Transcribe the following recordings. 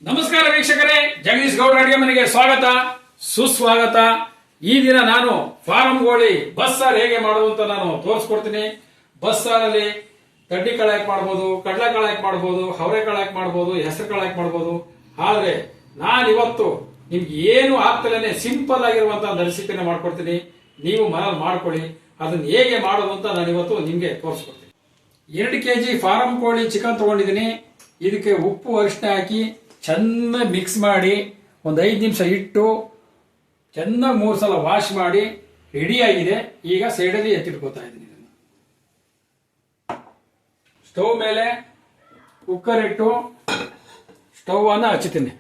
ನಮಸ್ಕಾರ ವೀಕ್ಷಕರೇ, ಜಗದೀಶ್ ಗೌಡ ಅಡಿಗೆ ಮನೆಗೆ ಸ್ವಾಗತ ಸುಸ್ವಾಗತ. ಈ ದಿನ ನಾನು ಫಾರಂ ಕೋಳಿ ಬಸ್ಸಾರ್ ಹೇಗೆ ಮಾಡೋದು ಅಂತ ನಾನು ತೋರಿಸ್ಕೊಡ್ತೀನಿ. ಬಸ್ಸಾರಲ್ಲಿ ಕಡ್ಡಿ ಕಾಳು ಹಾಕಿ ಮಾಡ್ಬೋದು, ಕಡಲೆಕಾಳು ಹಾಕಿ ಮಾಡ್ಬೋದು, ಅವರೆಕಾಳು ಹಾಕಿ ಮಾಡ್ಬೋದು, ಹೆಸರು ಕಾಳು ಹಾಕಿ ಮಾಡ್ಬೋದು. ಆದ್ರೆ ನಾನು ಇವತ್ತು ನಿಮ್ಗೆ ಏನು ಆಗ್ತಲೇ ಸಿಂಪಲ್ ಆಗಿರುವಂತಹ ರೆಸಿಪಿನ ಮಾಡ್ಕೊಡ್ತೀನಿ. ನೀವು ಮನೇಲಿ ಮಾಡ್ಕೊಳ್ಳಿ. ಅದನ್ನ ಹೇಗೆ ಮಾಡೋದು ಅಂತ ನಾನು ಇವತ್ತು ನಿಮ್ಗೆ ತೋರಿಸ್ಕೊಡ್ತೀನಿ. 2 kg ಫಾರಂ ಕೋಳಿ ಚಿಕನ್ ತಗೊಂಡಿದ್ದೀನಿ. ಇದಕ್ಕೆ ಉಪ್ಪು ಅರಿಶಿನ ಹಾಕಿ ಚೆನ್ನಾಗಿ ಮಿಕ್ಸ್ ಮಾಡಿ ಒಂದು 5 ನಿಮಿಷ ಇಟ್ಟು ಚೆನ್ನಾಗಿ 3 ಸಲ ವಾಶ್ ಮಾಡಿ ರೆಡಿ ಆಗಿದೆ. ಈಗ ಸೈಡಲ್ಲಿ ಎತ್ತಿಟ್ಕೋತಾ ಇದ್ದೀನಿ. ಸ್ಟವ್ ಮೇಲೆ ಕುಕ್ಕರ್ ಇಟ್ಟು ಸ್ಟವ್ ಅನ್ನ ಹಚ್ಚುತ್ತೀನಿ.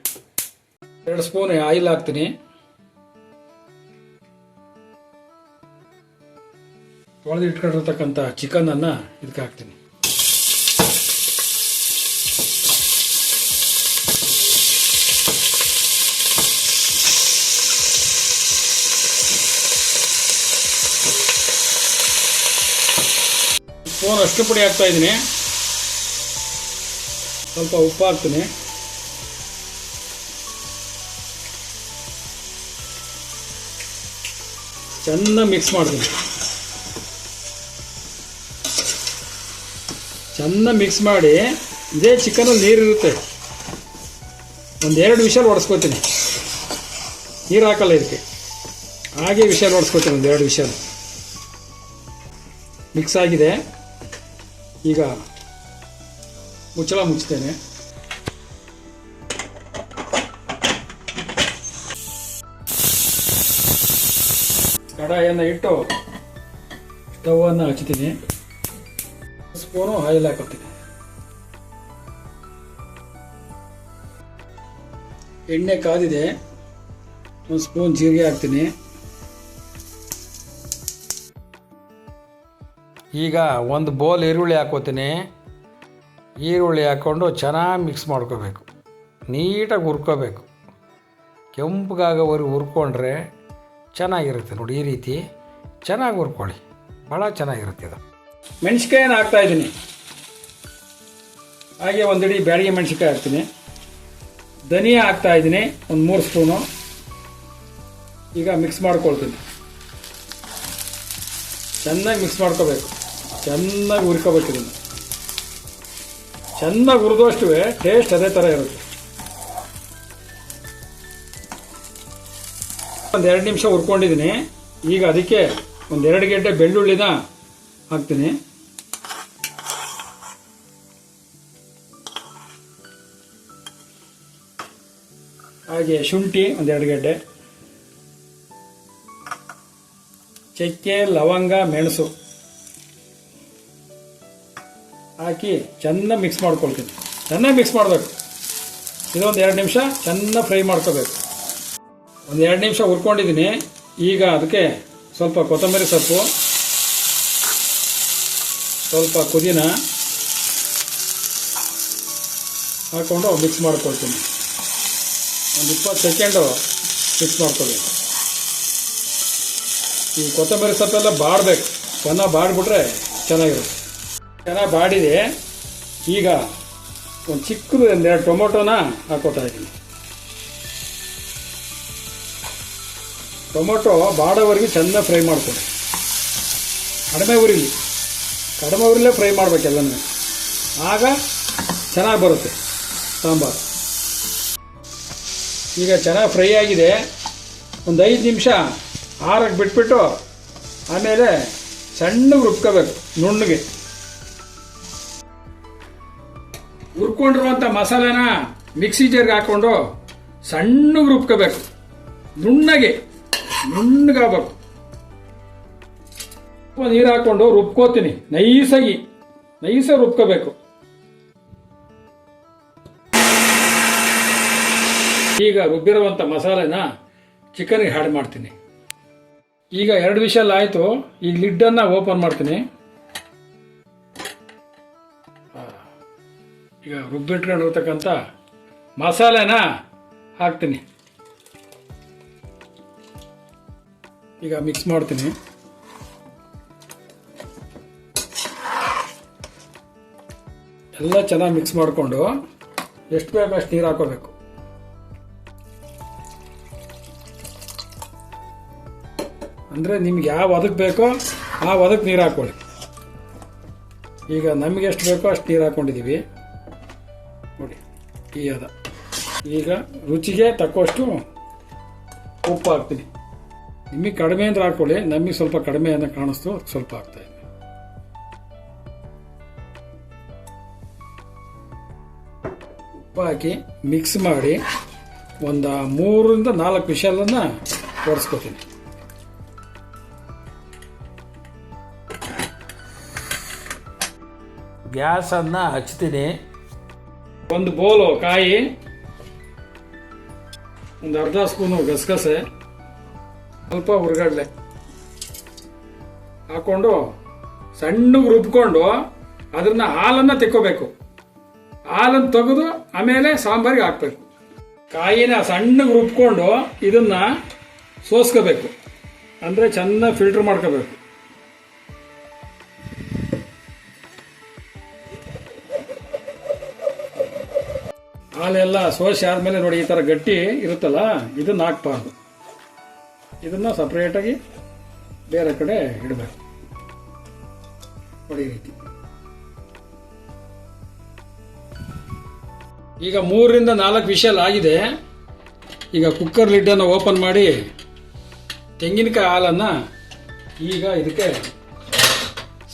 2 ಸ್ಪೂನ್ ಆಯಿಲ್ ಹಾಕ್ತೀನಿ. ತೊಳೆದು ಇಟ್ಕೊಂಡಿರ್ತಕ್ಕಂಥ ಚಿಕನ್ ಅನ್ನ ಇದಕ್ಕೆ ಹಾಕ್ತೀನಿ. ಸ್ಪೂನ್ ಅಷ್ಟು ಪುಡಿ ಹಾಕ್ತಾ ಇದ್ದೀನಿ. ಸ್ವಲ್ಪ ಉಪ್ಪು ಹಾಕ್ತೀನಿ. ಚೆನ್ನಾಗಿ ಮಿಕ್ಸ್ ಮಾಡ್ತೀನಿ. ಚೆನ್ನಾಗಿ ಮಿಕ್ಸ್ ಮಾಡಿ ಇದೇ ಚಿಕನಲ್ಲಿ ನೀರಿರುತ್ತೆ, 1-2 ವಿಷಲ್ ಹೊಡೆಸ್ಕೊತೀನಿ. ನೀರು ಹಾಕಲ್ಲ ಇದಕ್ಕೆ, ಹಾಗೆ ವಿಷಲ್ ಹೊಡೆಸ್ಕೊತೀನಿ. 1-2 ವಿಷಲ್ ಮಿಕ್ಸ್ ಆಗಿದೆ. ಈಗ ಮುಚ್ಚಳ ಮುಚ್ತೇನೆ. ಕಡಾಯಿಯನ್ನು ಇಟ್ಟು ಸ್ಟವ್ ಅನ್ನು ಹಚ್ತೀನಿ. ಸ್ಪೂನು ಆಯಿಲ್ ಹಾಕೋತೀನಿ. ಎಣ್ಣೆ ಕಾದಿದೆ. 1 ಸ್ಪೂನ್ ಜೀರಿಗೆ ಹಾಕ್ತೀನಿ. ಈಗ 1 ಬೌಲ್ ಈರುಳ್ಳಿ ಹಾಕೋತೀನಿ. ಈರುಳ್ಳಿ ಹಾಕ್ಕೊಂಡು ಚೆನ್ನಾಗಿ ಮಿಕ್ಸ್ ಮಾಡ್ಕೋಬೇಕು. ನೀಟಾಗಿ ಹುರ್ಕೋಬೇಕು. ಕೆಂಪಗಾಗೋವರೆಗೆ ಹುರ್ಕೊಂಡ್ರೆ ಚೆನ್ನಾಗಿರುತ್ತೆ ನೋಡಿ. ಈ ರೀತಿ ಚೆನ್ನಾಗಿ ಹುರ್ಕೊಳ್ಳಿ, ಭಾಳ ಚೆನ್ನಾಗಿರುತ್ತೆ ಇದು. ಮೆಣಸಿನ್ಕಾಯನ್ನು ಹಾಕ್ತಾಯಿದ್ದೀನಿ. ಹಾಗೆ 1 ಹಿಡಿ ಬ್ಯಾಡಿಗೆ ಮೆಣಸಿನ್ಕಾಯಿ ಹಾಕ್ತೀನಿ. ಧನಿಯಾ ಹಾಕ್ತಾಯಿದ್ದೀನಿ 3 ಸ್ಪೂನು. ಈಗ ಮಿಕ್ಸ್ ಮಾಡ್ಕೊಳ್ತೀನಿ. ಚೆನ್ನಾಗಿ ಮಿಕ್ಸ್ ಮಾಡ್ಕೋಬೇಕು. ಚೆನ್ನಾಗಿ ಹುರ್ಕೋಬೇಕು. ಇದನ್ನು ಚೆನ್ನಾಗಿ ಹುರಿದಷ್ಟು ಟೇಸ್ಟ್ ಅದೇ ಥರ ಇರುತ್ತೆ. 1-2 ನಿಮಿಷ ಹುರ್ಕೊಂಡಿದ್ದೀನಿ. ಈಗ ಅದಕ್ಕೆ 1-2 ಗೆಡ್ಡೆ ಬೆಳ್ಳುಳ್ಳಿನ ಹಾಕ್ತೀನಿ. ಹಾಗೆ ಶುಂಠಿ 1-2 ಗೆಡ್ಡೆ, ಚಕ್ಕೆ, ಲವಂಗ, ಮೆಣಸು ಹಾಕಿ ಚೆನ್ನಾಗಿ ಮಿಕ್ಸ್ ಮಾಡ್ಕೊಳ್ತೀನಿ. ಚೆನ್ನಾಗಿ ಮಿಕ್ಸ್ ಮಾಡಬೇಕು. ಇದೊಂದು 2 ನಿಮಿಷ ಚೆನ್ನಾಗಿ ಫ್ರೈ ಮಾಡ್ಕೋಬೇಕು. 1-2 ನಿಮಿಷ ಹುರ್ಕೊಂಡಿದ್ದೀನಿ. ಈಗ ಅದಕ್ಕೆ ಸ್ವಲ್ಪ ಕೊತ್ತಂಬರಿ ಸೊಪ್ಪು, ಸ್ವಲ್ಪ ಪುದೀನ ಹಾಕ್ಕೊಂಡು ಮಿಕ್ಸ್ ಮಾಡ್ಕೊಳ್ತೀನಿ. 20 ಸೆಕೆಂಡು ಮಿಕ್ಸ್ ಮಾಡ್ಕೋಬೇಕು. ಈ ಕೊತ್ತಂಬರಿ ಸೊಪ್ಪೆಲ್ಲ ಬಾಡಬೇಕು. ಚೆನ್ನಾಗಿ ಬಾಡಿಬಿಟ್ರೆ ಚೆನ್ನಾಗಿರುತ್ತೆ. ಚೆನ್ನಾಗಿ ಬಾಡಿದೆ. ಈಗ ಒಂದು ಚಿಕ್ಕದು 2 ಟೊಮೊಟೊನ ಹಾಕೋತಾ ಇದ್ದೀನಿ. ಟೊಮೊಟೊ ಬಾಡೋವರೆಗೆ ಚೆನ್ನಾಗಿ ಫ್ರೈ ಮಾಡ್ಕೊಳ್ಳಿ. ಕಡಿಮೆ ಉರಿಲೇ ಫ್ರೈ ಮಾಡಬೇಕೆಲ್ಲನೂ. ಆಗ ಚೆನ್ನಾಗಿ ಬರುತ್ತೆ ಸಾಂಬಾರು. ಈಗ ಚೆನ್ನಾಗಿ ಫ್ರೈ ಆಗಿದೆ. ಒಂದು 5 ನಿಮಿಷ ಆರಕ್ಕೆ ಬಿಟ್ಬಿಟ್ಟು ಆಮೇಲೆ ಸಣ್ಣಗೆ ರುಬ್ಕೋಬೇಕು. ನುಣ್ಣಗೆ ಹುರ್ಕೊಂಡಿರುವಂಥ ಮಸಾಲೆನ ಮಿಕ್ಸಿ ಜಾರ್ಗೆ ಹಾಕ್ಕೊಂಡು ಸಣ್ಣಗೆ ರುಬ್ಕೋಬೇಕು. ನುಣ್ಣಗಾಗಬೇಕು. ನೀರು ಹಾಕ್ಕೊಂಡು ರುಬ್ಕೋತೀನಿ. ನೈಸಾಗಿ ರುಬ್ಕೋಬೇಕು. ಈಗ ರುಬ್ಬಿರುವಂಥ ಮಸಾಲೆನ ಚಿಕನ್ಗೆ ಆ್ಯಡ್ ಮಾಡ್ತೀನಿ. ಈಗ 2 ವಿಷಲ್ ಆಯಿತು. ಈಗ ಲಿಡ್ಡನ್ನು ಓಪನ್ ಮಾಡ್ತೀನಿ. ಈಗ ರುಬ್ಬಿಟ್ಕೊಂಡಿರ್ತಕ್ಕಂಥ ಮಸಾಲೆನ ಹಾಕ್ತೀನಿ. ಈಗ ಮಿಕ್ಸ್ ಮಾಡ್ತೀನಿ. ಎಲ್ಲ ಚೆನ್ನಾಗಿ ಮಿಕ್ಸ್ ಮಾಡಿಕೊಂಡು ಎಷ್ಟು ಬೇಕು ಅಷ್ಟು ನೀರು ಹಾಕೋಬೇಕು. ಅಂದರೆ ನಿಮ್ಗೆ ಯಾವ ಅದಕ್ಕೆ ಬೇಕೋ ಆ ಅದಕ್ಕೆ ನೀರು ಹಾಕ್ಕೊಳ್ಳಿ. ಈಗ ನಮಗೆ ಎಷ್ಟು ಬೇಕೋ ಅಷ್ಟು ನೀರು ಹಾಕ್ಕೊಂಡಿದ್ದೀವಿ ನೋಡಿ ಈ ಅದ. ಈಗ ರುಚಿಗೆ ತಕ್ಕಷ್ಟು ಉಪ್ಪು ಹಾಕ್ತೀನಿ. ನಿಮಗೆ ಕಡಿಮೆ ಅಂದ್ರೆ ಹಾಕ್ಕೊಳ್ಳಿ, ನಮಗೆ ಸ್ವಲ್ಪ ಕಡಿಮೆ ಅಂತ ಕಾಣಿಸ್ತು ಸ್ವಲ್ಪ ಹಾಕ್ತಾಯಿದ್ದೀನಿ. ಉಪ್ಪು ಹಾಕಿ ಮಿಕ್ಸ್ ಮಾಡಿ ಒಂದು 3ರಿಂದ 4 ವಿಷಲನ್ನು ಒರೆಸ್ಕೊತೀನಿ. ಗ್ಯಾಸನ್ನು ಹಚ್ತೀನಿ. ಒಂದು ಬೋಲು ಕಾಯಿ, ಒಂದು ಅರ್ಧ ಸ್ಪೂನು ಗಸಗಸೆ, ಸ್ವಲ್ಪ ಹುರ್ಗಡ್ಲೆ ಹಾಕೊಂಡು ಸಣ್ಣಗೆ ರುಬ್ಕೊಂಡು ಅದನ್ನ ಹಾಲನ್ನು ತೆಕ್ಕೋಬೇಕು. ಹಾಲನ್ನು ತೆಗೆದು ಆಮೇಲೆ ಸಾಂಬಾರಿಗೆ ಹಾಕ್ಬೇಕು. ಕಾಯಿನ ಸಣ್ಣಗೆ ರುಬ್ಕೊಂಡು ಇದನ್ನ ಸೋಸ್ಕೋಬೇಕು, ಅಂದರೆ ಚೆನ್ನಾಗಿ ಫಿಲ್ಟರ್ ಮಾಡ್ಕೋಬೇಕು. ಹಾಲೆಲ್ಲ ಸೋಸಿ ಆದಮೇಲೆ ನೋಡಿ ಈ ಥರ ಗಟ್ಟಿ ಇರುತ್ತಲ್ಲ, ಇದನ್ನ ಹಾಕ್ಬಾರ್ದು. ಇದನ್ನ ಸಪ್ರೇಟಾಗಿ ಬೇರೆ ಕಡೆ ಇಡಬೇಕು ನೋಡಿ ಈ ರೀತಿ. ಈಗ 3ರಿಂದ 4 ವಿಷಲ್ ಆಗಿದೆ. ಈಗ ಕುಕ್ಕರ್ ಲಿಡ್ಡನ್ನು ಓಪನ್ ಮಾಡಿ ತೆಂಗಿನಕಾಯಿ ಹಾಲನ್ನು ಈಗ ಇದಕ್ಕೆ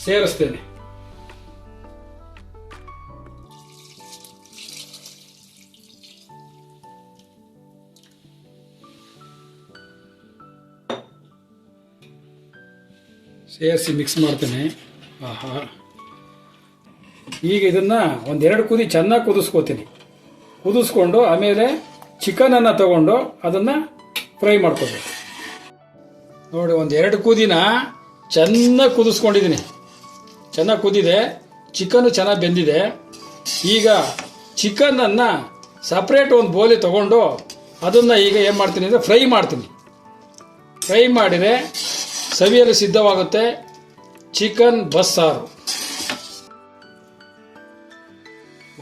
ಸೇರಿಸ್ತೇನೆ. ಸೇರಿಸಿ ಮಿಕ್ಸ್ ಮಾಡ್ತೇನೆ. ಆಹಾ, ಈಗ ಇದನ್ನು 1-2 ಕುದಿ ಚೆನ್ನಾಗಿ ಕುದಿಸ್ಕೋತೀನಿ. ಕುದಿಸ್ಕೊಂಡು ಆಮೇಲೆ ಚಿಕನನ್ನು ತಗೊಂಡು ಅದನ್ನು ಫ್ರೈ ಮಾಡ್ಕೋಬೇಕು. ನೋಡಿ 1-2 ಕುದಿನ ಚೆನ್ನಾಗಿ ಕುದಿಸ್ಕೊಂಡಿದ್ದೀನಿ. ಚೆನ್ನಾಗಿ ಕುದಿದೆ, ಚಿಕನ್ನು ಚೆನ್ನಾಗಿ ಬೆಂದಿದೆ. ಈಗ ಚಿಕನನ್ನು ಸಪ್ರೇಟ್ ಒಂದು ಬೋಲಿ ತಗೊಂಡು ಅದನ್ನು ಈಗ ಏನು ಮಾಡ್ತೀನಿ ಅಂದರೆ ಫ್ರೈ ಮಾಡ್ತೀನಿ. ಫ್ರೈ ಮಾಡಿದರೆ ಸವಿಯಲು ಸಿದ್ಧವಾಗುತ್ತೆ ಚಿಕನ್ ಬಸ್ಸಾರು.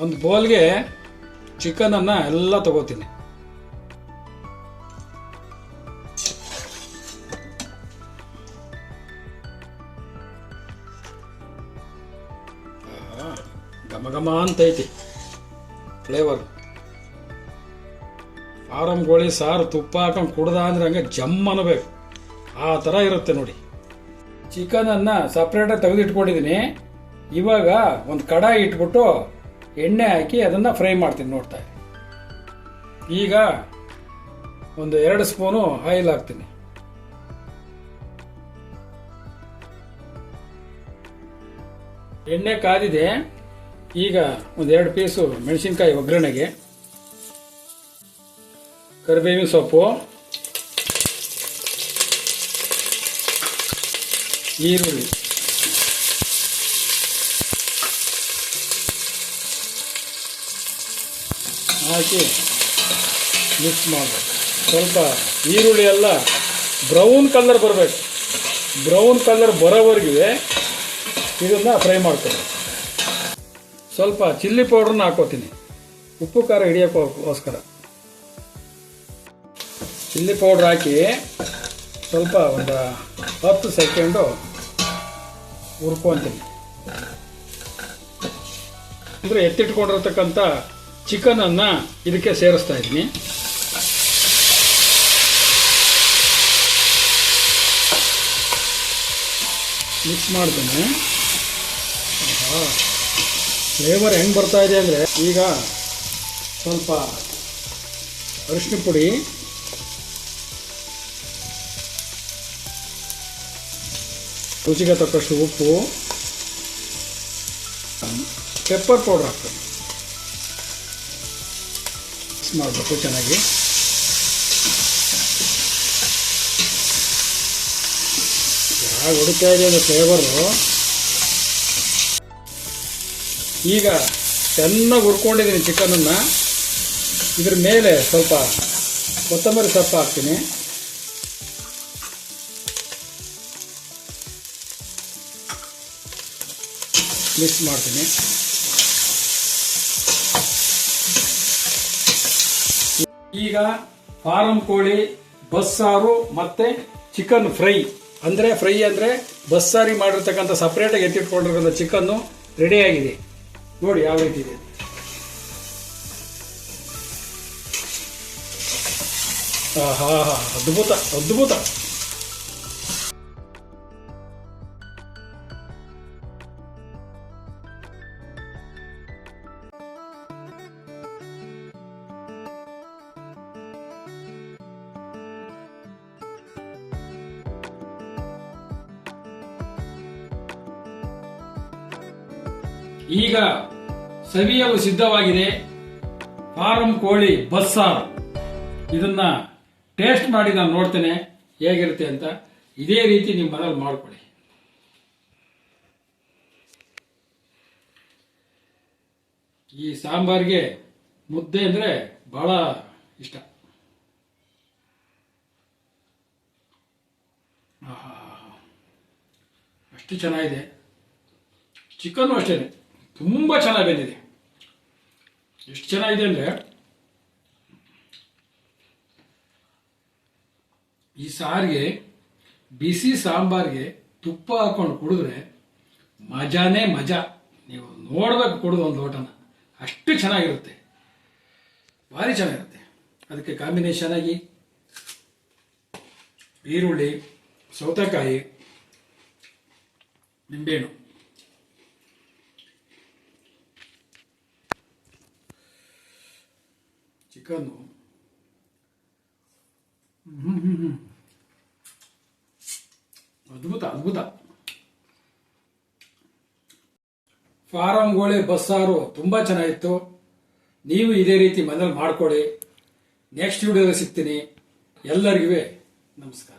ಒಂದು ಬೌಲ್ಗೆ ಚಿಕನನ್ನು ಎಲ್ಲ ತಗೋತೀನಿ. ಘಮ ಘಮ ಅಂತೈತಿ ಫ್ಲೇವರ್. ಫಾರಂ ಕೋಳಿ ಸಾರು ತುಪ್ಪ ಹಾಕೊಂಡು ಕುಡ್ದ ಅಂದ್ರೆ ಹಂಗೆ ಜಮ್ ಅನ್ನಬೇಕು, ಆ ಥರ ಇರುತ್ತೆ ನೋಡಿ. ಚಿಕನನ್ನು ಸಪ್ರೇಟಾಗಿ ತೆಗೆದಿಟ್ಕೊಂಡಿದ್ದೀನಿ. ಇವಾಗ ಒಂದು ಕಡಾಯಿ ಇಟ್ಬಿಟ್ಟು ಎಣ್ಣೆ ಹಾಕಿ ಅದನ್ನು ಫ್ರೈ ಮಾಡ್ತೀನಿ. ನೋಡ್ತಾ ಈಗ ಒಂದು 2 ಸ್ಪೂನು ಆಯಿಲ್ ಹಾಕ್ತೀನಿ. ಎಣ್ಣೆ ಕಾದಿದೆ. ಈಗ ಒಂದು 2 ಪೀಸು ಮೆಣಸಿನ್ಕಾಯಿ ಒಗ್ಗರಣೆಗೆ, ಕರಿಬೇವಿನ ಸೊಪ್ಪು, ಈರುಳ್ಳಿ ಹಾಕಿ ಮಿಕ್ಸ್ ಮಾಡಬೇಕು. ಸ್ವಲ್ಪ ಈರುಳ್ಳಿ ಎಲ್ಲ ಬ್ರೌನ್ ಕಲರ್ ಬರಬೇಕು. ಬ್ರೌನ್ ಕಲರ್ ಬರೋವರೆಗೂ ಇದನ್ನು ಫ್ರೈ ಮಾಡ್ಕೊಬೇಕು. ಸ್ವಲ್ಪ ಚಿಲ್ಲಿ ಪೌಡ್ರನ್ನ ಹಾಕೋತೀನಿ, ಉಪ್ಪು ಖಾರ ಹಿಡಿಯೋಕ್ಕೋಸ್ಕರ. ಚಿಲ್ಲಿ ಪೌಡ್ರ್ ಹಾಕಿ ಸ್ವಲ್ಪ ಒಂದು 10 ಸೆಕೆಂಡು ಹುರ್ಕೊತೀನಿ. ಅಂದರೆ ಎತ್ತಿಟ್ಕೊಂಡಿರ್ತಕ್ಕಂಥ ಚಿಕನನ್ನು ಇದಕ್ಕೆ ಸೇರಿಸ್ತಾ ಇದ್ದೀನಿ. ಮಿಕ್ಸ್ ಮಾಡ್ತೀನಿ. ಫ್ಲೇವರ್ ಹೆಂಗೆ ಬರ್ತಾ ಇದೆ ಅಂದರೆ, ಈಗ ಸ್ವಲ್ಪ ಅರಿಶಿನ ಪುಡಿ, ರುಚಿಗೆ ತಕ್ಕಷ್ಟು ಉಪ್ಪು, ಪೆಪ್ಪರ್ ಪೌಡರ್ ಹಾಕ್ತೀನಿ. ಮಿಕ್ಸ್ ಮಾಡಬೇಕು ಚೆನ್ನಾಗಿ. ಯಾವಾಗ ಹೊಡಿತಾ ಇದೆ ಅಂದರೆ ಫ್ಲೇವರು. ಈಗ ಚೆನ್ನಾಗಿ ಹುರ್ಕೊಂಡಿದ್ದೀನಿ ಚಿಕನನ್ನು. ಇದ್ರ ಮೇಲೆ ಸ್ವಲ್ಪ ಕೊತ್ತಂಬರಿ ಸೊಪ್ಪು ಹಾಕ್ತೀನಿ. ಮಿಕ್ಸ್ ಮಾಡ್ತೀನಿ. ಈಗ ಫಾರಂ ಕೋಳಿ ಬಸ್ಸಾರು ಮತ್ತು ಚಿಕನ್ ಫ್ರೈ ಅಂದರೆ ಫ್ರೈ ಅಂದರೆ ಬಸ್ಸಾರಿ ಮಾಡಿರ್ತಕ್ಕಂಥ ಸಪ್ರೇಟಾಗಿ ಎತ್ತಿಟ್ಕೊಂಡಿರೋಂಥ ಚಿಕನ್ನು ರೆಡಿಯಾಗಿದೆ. ನೋಡಿ ಯಾವ ರೀತಿ ಇದೆ. ಆಹಾ, ಅದ್ಭುತ ಅದ್ಭುತ. ಈಗ ಸವಿಯಲು ಸಿದ್ಧವಾಗಿದೆ ಫಾರಂ ಕೋಳಿ ಬಸ್ಸಾರು. ಇದನ್ನ ಟೇಸ್ಟ್ ಮಾಡಿ ನಾನು ನೋಡ್ತೇನೆ ಹೇಗಿರುತ್ತೆ ಅಂತ. ಇದೇ ರೀತಿ ನಿಮ್ಮ ಮನೇಲಿ ಮಾಡ್ಕೊಳ್ಳಿ. ಈ ಸಾಂಬಾರ್ಗೆ ಮುದ್ದೆ ಅಂದರೆ ಬಹಳ ಇಷ್ಟ. ಅಷ್ಟು ಚೆನ್ನಾಗಿದೆ. ಚಿಕನ್ನು ಅಷ್ಟೇ ತುಂಬ ಚೆನ್ನಾಗಿ ಬಂದಿದೆ. ಎಷ್ಟು ಚೆನ್ನಾಗಿದೆ ಅಂದರೆ ಈ ಸಾರಿಗೆ, ಬಿಸಿ ಸಾಂಬಾರ್ಗೆ ತುಪ್ಪ ಹಾಕೊಂಡು ಕುಡಿದ್ರೆ ಮಜಾನೇ ಮಜಾ. ನೀವು ನೋಡ್ಬೇಕು ಕುಡಿದು ಒಂದು ಲೋಟನ. ಅಷ್ಟು ಚೆನ್ನಾಗಿರುತ್ತೆ, ಭಾರಿ ಚೆನ್ನಾಗಿರುತ್ತೆ. ಅದಕ್ಕೆ ಕಾಂಬಿನೇಷನ್ ಆಗಿ ಈರುಳ್ಳಿ, ಸೌತೆಕಾಯಿ, ನಿಂಬೆಹಣ್ಣು, ಚಿಕನ್ನು, ಅದ್ಭುತ ಅದ್ಭುತ. ಫಾರಂ ಕೋಳಿ ಬಸ್ಸಾರು ತುಂಬಾ ಚೆನ್ನಾಗಿತ್ತು. ನೀವು ಇದೇ ರೀತಿ ಮನೇಲಿ ಮಾಡ್ಕೊಳ್ಳಿ. ನೆಕ್ಸ್ಟ್ ವಿಡಿಯೋದಲ್ಲಿ ಸಿಗ್ತೀನಿ. ಎಲ್ಲರಿಗೂ ನಮಸ್ಕಾರ.